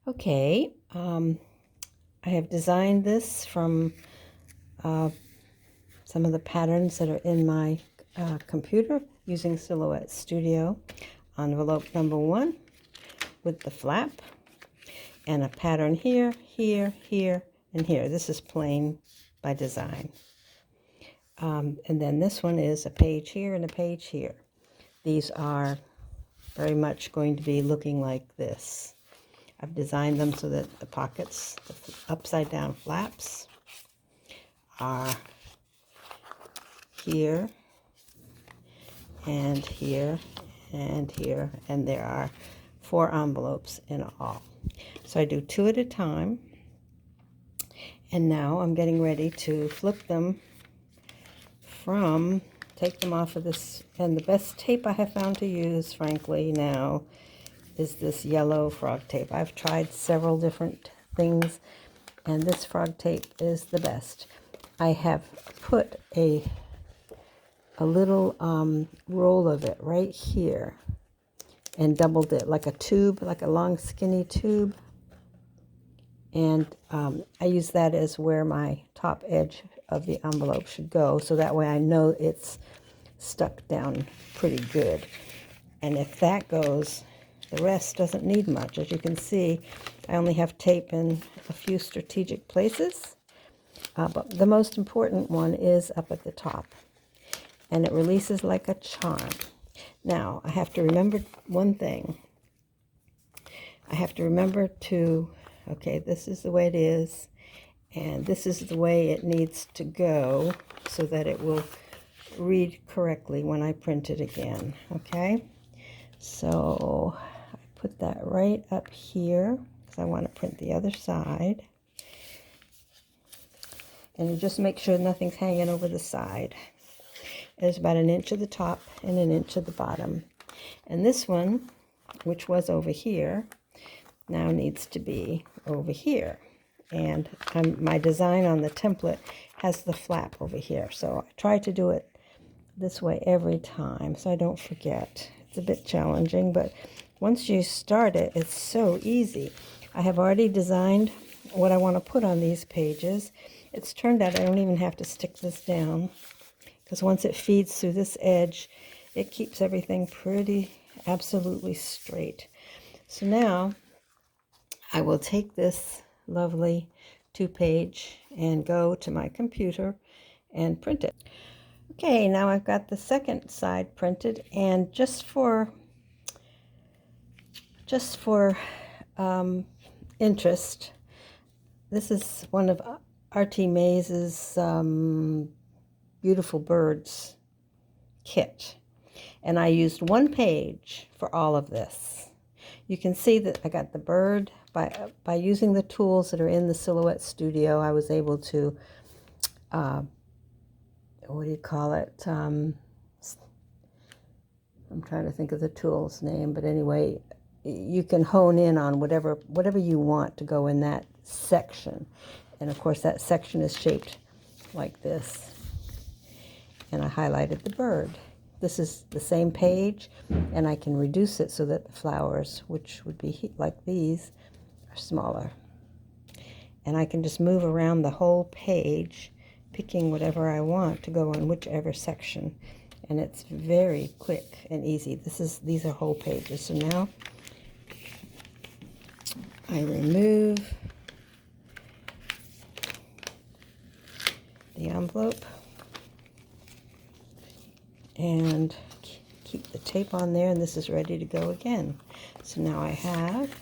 Okay, I have designed this from some of the patterns that are in my computer using Silhouette Studio. Envelope number 1 with the flap and a pattern here, here, here, and here. This is plain by design. And then this one is a page here and a page here. These are very much going to be looking like this. I've designed them so that the pockets, the upside down flaps, are here and here and here, and there are 4 envelopes in all. So I do 2 at a time, and now I'm getting ready to flip them take them off of this, and the best tape I have found to use, frankly, now is this yellow frog tape. I've tried several different things, and this frog tape is the best. I have put a little roll of it right here and doubled it like a tube, like a long skinny tube, and I use that as where my top edge of the envelope should go, so that way I know it's stuck down pretty good. And if that goes, the rest doesn't need much. As you can see, I only have tape in a few strategic places, but the most important one is up at the top, and it releases like a charm. Now, I have to remember one thing. I have to remember to, okay, this is the way it is, and this is the way it needs to go so that it will read correctly when I print it again, okay? So I put that right up here because I want to print the other side. And you just make sure nothing's hanging over the side. There's about 1 inch at the top and 1 inch at the bottom. And this one, which was over here, now needs to be over here. And my design on the template has the flap over here. So I try to do it this way every time so I don't forget. It's a bit challenging, but once you start it, it's so easy. I have already designed what I want to put on these pages. It's turned out I don't even have to stick this down, because once it feeds through this edge, it keeps everything pretty absolutely straight. So now I will take this lovely 2-page and go to my computer and print it. Okay, now I've got the second side printed, and just for interest, this is one of R.T. Mays's Beautiful Birds kit, and I used 1 page for all of this. You can see that I got the bird by using the tools that are in the Silhouette Studio. I was able to what do you call it? I'm trying to think of the tool's name, but anyway, you can hone in on whatever you want to go in that section. And of course, that section is shaped like this. And I highlighted the bird. This is the same page, and I can reduce it so that the flowers, which would be like these, are smaller. And I can just move around the whole page, picking whatever I want to go on whichever section. And it's very quick and easy. These are whole pages. So now I remove the envelope and keep the tape on there, and this is ready to go again. So now I have,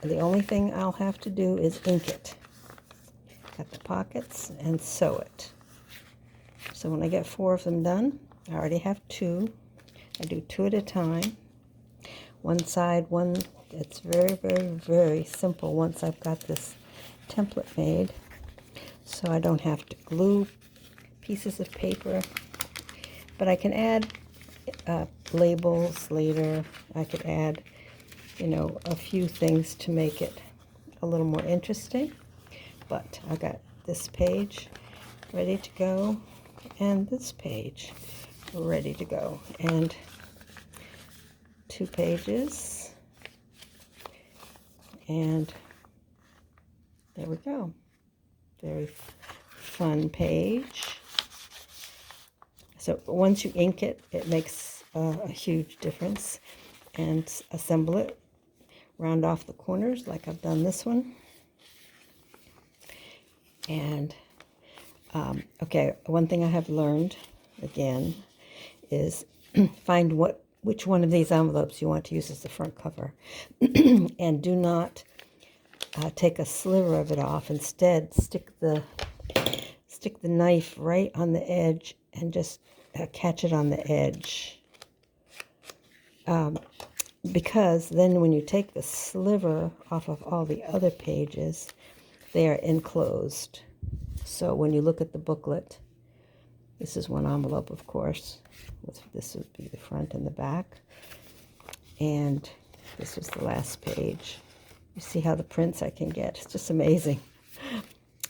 the only thing I'll have to do is ink it. Cut the pockets and sew it. So when I get 4 of them done, I already have 2. I do 2 at a time. One side, one. It's very, very, very simple once I've got this template made, so I don't have to glue pieces of paper. But I can add labels later. I could add, a few things to make it a little more interesting. But I got this page ready to go, and this page ready to go, and 2 pages And there we go. Very fun page. So once you ink it, it makes a huge difference. And assemble it. Round off the corners like I've done this one. And, okay, one thing I have learned, again, is find which one of these envelopes you want to use as the front cover. And do not take a sliver of it off. Instead, stick the knife right on the edge and just catch it on the edge. Because then when you take the sliver off of all the other pages, they are enclosed. So when you look at the booklet, this is one envelope, of course. This would be the front and the back. And this was the last page. You see how the prints I can get. It's just amazing.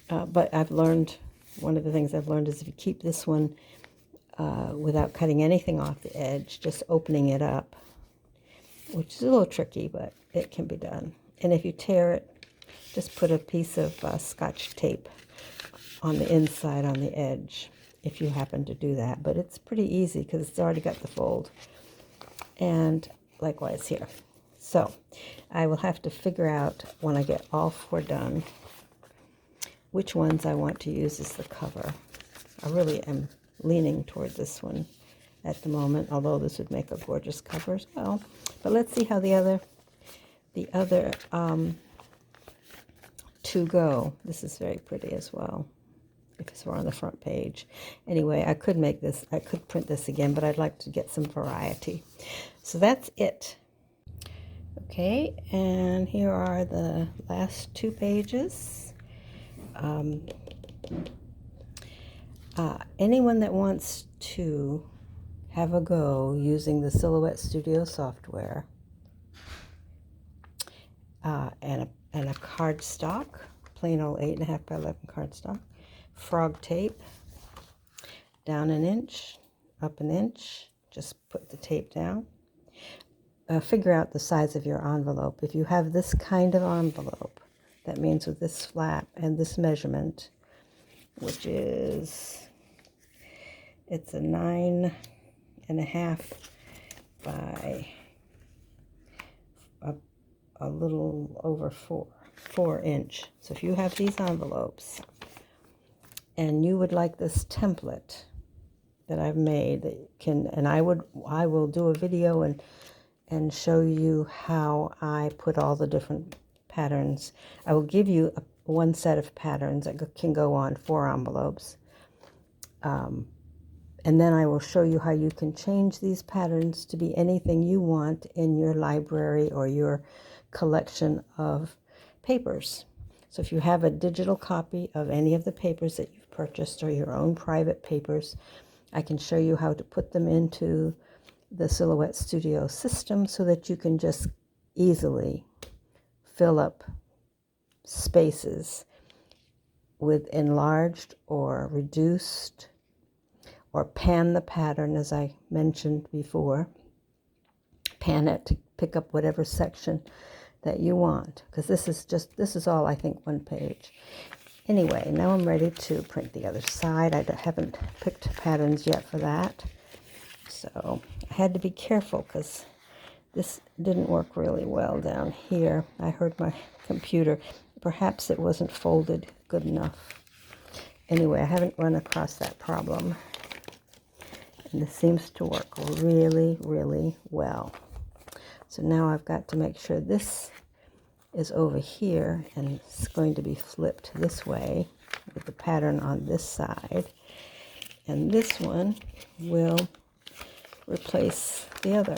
But I've learned, one of the things I've learned is if you keep this one without cutting anything off the edge, just opening it up, which is a little tricky, but it can be done. And if you tear it, just put a piece of Scotch tape on the inside on the edge, if you happen to do that. But it's pretty easy because it's already got the fold. And likewise here. So I will have to figure out when I get all 4 done which ones I want to use as the cover. I really am leaning toward this one at the moment, although this would make a gorgeous cover as well. But let's see how the other 2 go. This is very pretty as well, if it's on the front page. Anyway, I could print this again, but I'd like to get some variety. So that's it. Okay, and here are the last 2 pages. Anyone that wants to have a go using the Silhouette Studio software and a cardstock, plain old 8.5 by 11 cardstock, frog tape, down an inch, up an inch, just put the tape down. Figure out the size of your envelope. If you have this kind of envelope, that means with this flap and this measurement, which is, it's a 9.5 by a little over 4 inch. So if you have these envelopes and you would like this template that I've made, that can, and I will do a video and show you how I put all the different patterns. I will give you one set of patterns that can go on 4 envelopes. And then I will show you how you can change these patterns to be anything you want in your library or your collection of papers. So if you have a digital copy of any of the papers that you've purchased or your own private papers, I can show you how to put them into the Silhouette Studio system so that you can just easily fill up spaces with enlarged or reduced, or pan the pattern, as I mentioned before. Pan it to pick up whatever section that you want, because this is all, I think, 1 page. Anyway, now I'm ready to print the other side. I haven't picked patterns yet for that, so I had to be careful because this didn't work really well down here. I heard my computer. Perhaps it wasn't folded good enough. Anyway, I haven't run across that problem. And this seems to work really, really well. So now I've got to make sure this is over here and it's going to be flipped this way with the pattern on this side. And this one will replace the other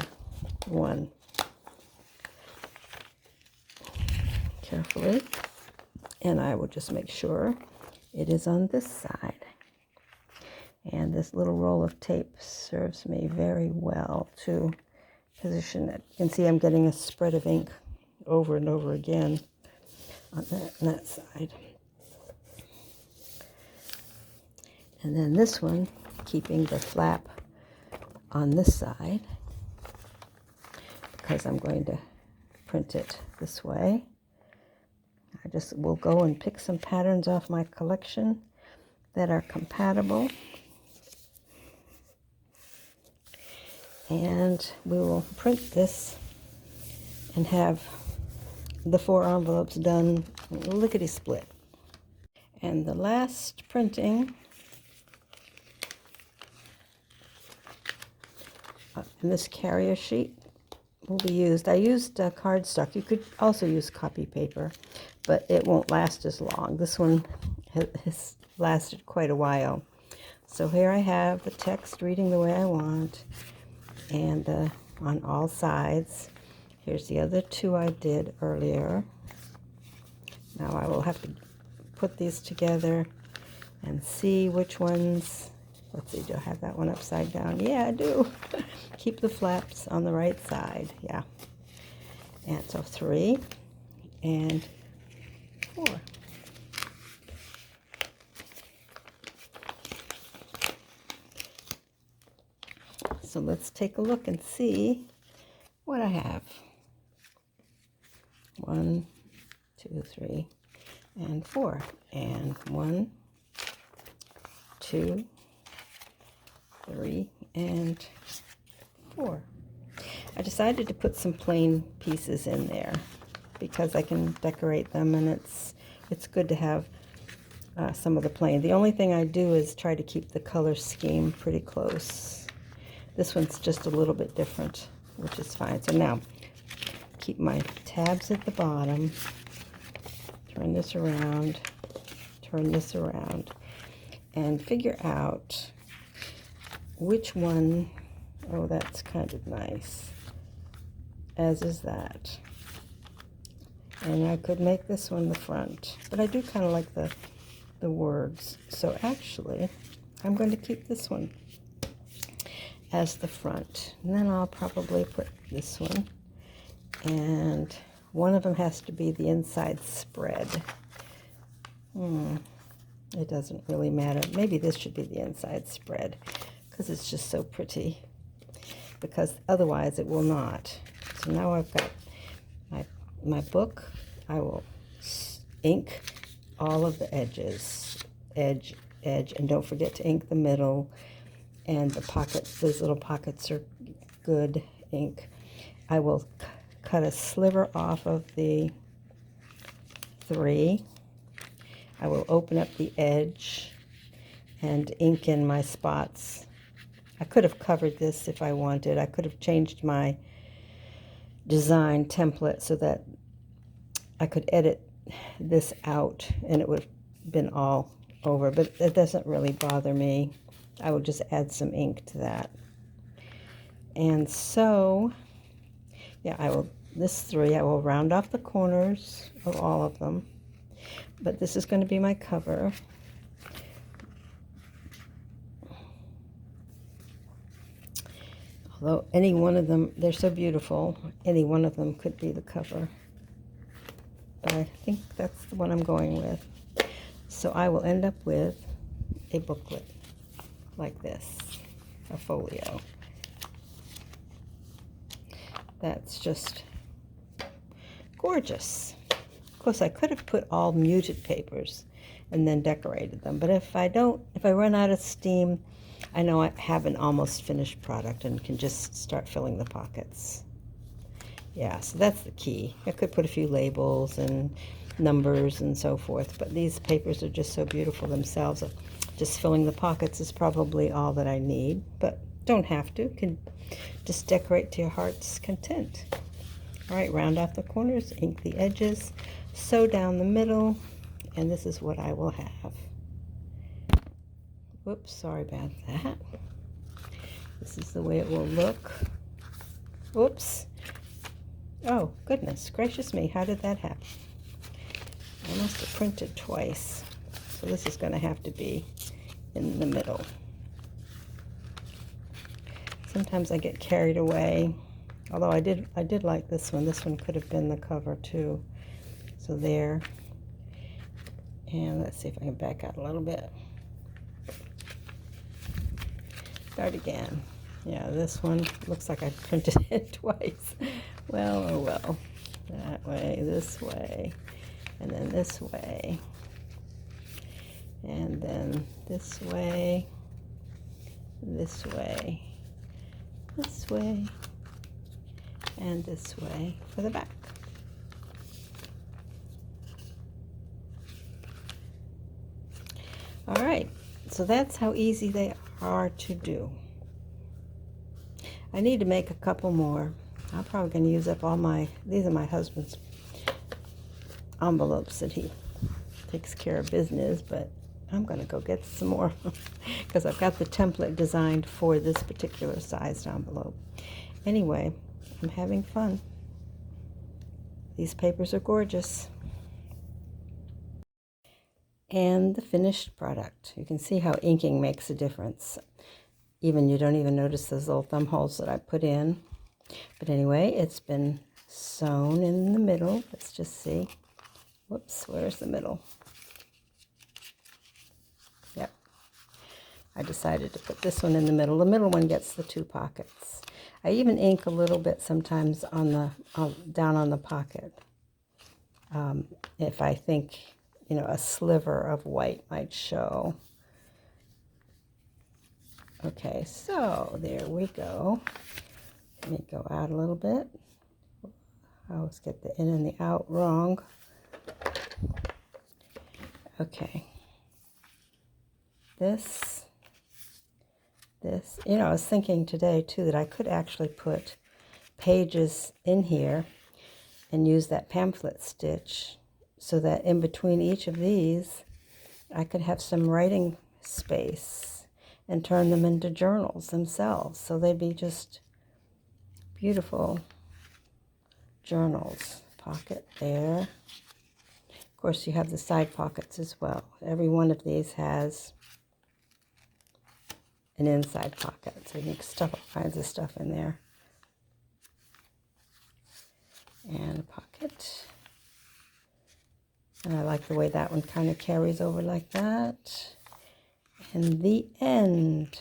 one. Carefully. And I will just make sure it is on this side. And this little roll of tape serves me very well to position it. You can see I'm getting a spread of ink over and over again on that side. And then this one, keeping the flap on this side, because I'm going to print it this way. just will go and pick some patterns off my collection that are compatible. And we will print this and have the 4 envelopes done lickety split. And the last printing, and this carrier sheet will be used. I used cardstock. You could also use copy paper, but it won't last as long. This one has lasted quite a while. So here I have the text reading the way I want, and on all sides. Here's the other 2 I did earlier. Now I will have to put these together and see which ones. Let's see, do I have that one upside down? Yeah, I do. Keep the flaps on the right side. Yeah. And so 3 and 4. So let's take a look and see what I have. 1, 2, 3, and 4. And 1, 2, 3, and 4. I decided to put some plain pieces in there because I can decorate them, and it's good to have some of the plain. The only thing I do is try to keep the color scheme pretty close. This one's just a little bit different, which is fine. So now, keep my tabs at the bottom, turn this around, and figure out which one. Oh, that's kind of nice, as is that. And I could make this one the front, but I do kind of like the words. So actually, I'm going to keep this one as the front. And then I'll probably put this one. And one of them has to be the inside spread. It doesn't really matter. Maybe this should be the inside spread because it's just so pretty. Because otherwise it will not. So now I've got my book. I will ink all of the edges, edge, and don't forget to ink the middle. And the pockets, those little pockets are good ink. I will cut a sliver off of the 3. I will open up the edge and ink in my spots. I could have covered this if I wanted. I could have changed my design template so that I could edit this out and it would have been all over, but it doesn't really bother me. I will just add some ink to that. And so, yeah, this 3, I will round off the corners of all of them, but this is going to be my cover. Although any one of them, they're so beautiful, any one of them could be the cover. But I think that's the one I'm going with. So I will end up with a booklet like this, a folio. That's just gorgeous. Of course, I could have put all muted papers and then decorated them, but if I run out of steam, I know I have an almost finished product and can just start filling the pockets. Yeah, so that's the key. I could put a few labels and numbers and so forth, but these papers are just so beautiful themselves. Just filling the pockets is probably all that I need, but don't have to. Can just decorate to your heart's content. All right, round off the corners, ink the edges, sew down the middle, and this is what I will have. Whoops, sorry about that. This is the way it will look. Oops. Oh, goodness gracious me, how did that happen? I must have printed twice. So this is going to have to be in the middle. Sometimes I get carried away. Although I did like this one. This one could have been the cover too. So there. And let's see if I can back out a little bit. Start again. Yeah, this one looks like I printed it twice. Well, oh well. That way, this way. and then this way, and then this way, this way, this way, and this way for the back. All right, so that's how easy they are to do. I need to make a couple more. I'm probably going to use up all these are my husband's envelopes that he takes care of business, but I'm going to go get some more because I've got the template designed for this particular sized envelope. Anyway, I'm having fun. These papers are gorgeous. And the finished product. You can see how inking makes a difference. You don't even notice those little thumb holes that I put in. But anyway, it's been sewn in the middle. Let's just see. Whoops, where's the middle? Yep. I decided to put this one in the middle. The middle one gets the 2 pockets. I even ink a little bit sometimes on the down on the pocket. If I think, a sliver of white might show. Okay, so there we go. Let me go out a little bit. I always get the in and the out wrong. Okay. This. I was thinking today too that I could actually put pages in here and use that pamphlet stitch so that in between each of these I could have some writing space and turn them into journals themselves. So they'd be just beautiful journals. Pocket there. Of course, you have the side pockets as well. Every one of these has an inside pocket, so you can stuff all kinds of stuff in there. And a pocket. And I like the way that one kind of carries over like that. And the end.